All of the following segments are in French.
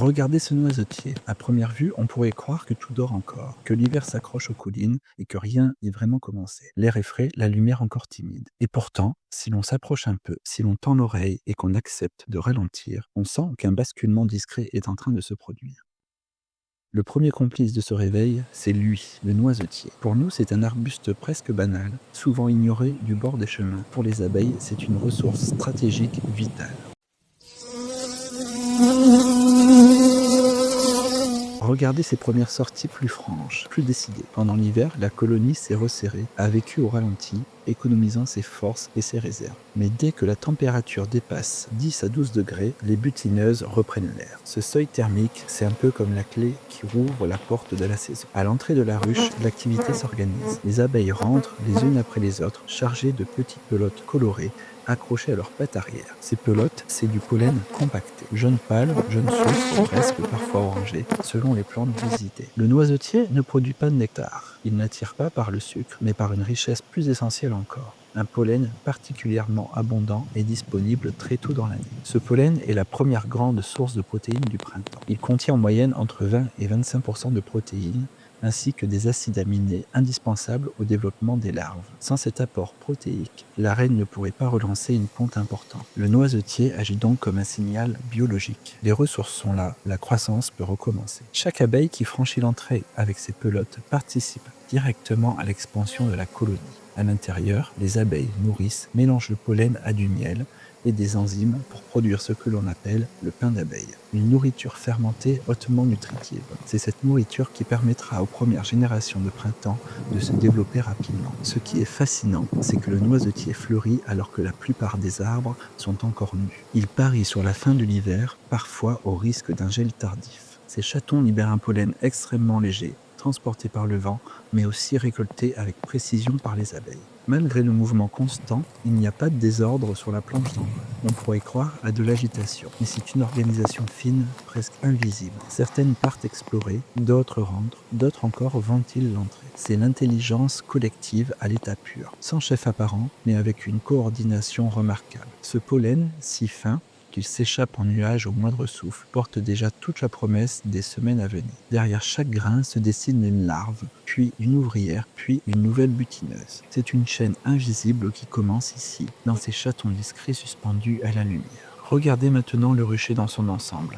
Regardez ce noisetier. À première vue, on pourrait croire que tout dort encore, que l'hiver s'accroche aux collines et que rien n'est vraiment commencé. L'air est frais, la lumière encore timide. Et pourtant, si l'on s'approche un peu, si l'on tend l'oreille et qu'on accepte de ralentir, on sent qu'un basculement discret est en train de se produire. Le premier complice de ce réveil, c'est lui, le noisetier. Pour nous, c'est un arbuste presque banal, souvent ignoré du bord des chemins. Pour les abeilles, c'est une ressource stratégique vitale. Regardez ses premières sorties plus franches, plus décidées. Pendant l'hiver, la colonie s'est resserrée, a vécu au ralenti, économisant ses forces et ses réserves. Mais dès que la température dépasse 10 à 12 degrés, les butineuses reprennent l'air. Ce seuil thermique, c'est un peu comme la clé qui rouvre la porte de la saison. À l'entrée de la ruche, l'activité s'organise. Les abeilles rentrent les unes après les autres, chargées de petites pelotes colorées, accrochées à leurs pattes arrière. Ces pelotes, c'est du pollen compacté. Jaune pâle, jaune sucre, presque parfois orangé, selon les plantes visitées. Le noisetier ne produit pas de nectar. Il n'attire pas par le sucre, mais par une richesse plus essentielle encore. Un pollen particulièrement abondant et disponible très tôt dans l'année. Ce pollen est la première grande source de protéines du printemps. Il contient en moyenne entre 20 et 25% de protéines, ainsi que des acides aminés indispensables au développement des larves. Sans cet apport protéique, la reine ne pourrait pas relancer une ponte importante. Le noisetier agit donc comme un signal biologique. Les ressources sont là, la croissance peut recommencer. Chaque abeille qui franchit l'entrée avec ses pelotes participe directement à l'expansion de la colonie. À l'intérieur, les abeilles nourrissent, mélangent le pollen à du miel et des enzymes pour produire ce que l'on appelle le pain d'abeille. Une nourriture fermentée hautement nutritive. C'est cette nourriture qui permettra aux premières générations de printemps de se développer rapidement. Ce qui est fascinant, c'est que le noisetier fleurit alors que la plupart des arbres sont encore nus. Il parie sur la fin de l'hiver, parfois au risque d'un gel tardif. Ces chatons libèrent un pollen extrêmement léger, transporté par le vent, mais aussi récolté avec précision par les abeilles. Malgré le mouvement constant, il n'y a pas de désordre sur la planche d'envol. On pourrait croire à de l'agitation, mais c'est une organisation fine, presque invisible. Certaines partent explorer, d'autres rentrent, d'autres encore ventilent l'entrée. C'est l'intelligence collective à l'état pur, sans chef apparent, mais avec une coordination remarquable. Ce pollen, si fin, qu'il s'échappe en nuages au moindre souffle, porte déjà toute la promesse des semaines à venir. Derrière chaque grain se dessine une larve, puis une ouvrière, puis une nouvelle butineuse. C'est une chaîne invisible qui commence ici, dans ces chatons discrets suspendus à la lumière. Regardez maintenant le rucher dans son ensemble.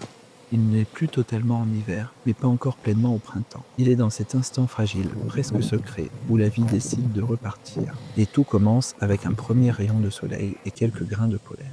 Il n'est plus totalement en hiver, mais pas encore pleinement au printemps. Il est dans cet instant fragile, presque secret, où la vie décide de repartir. Et tout commence avec un premier rayon de soleil et quelques grains de pollen.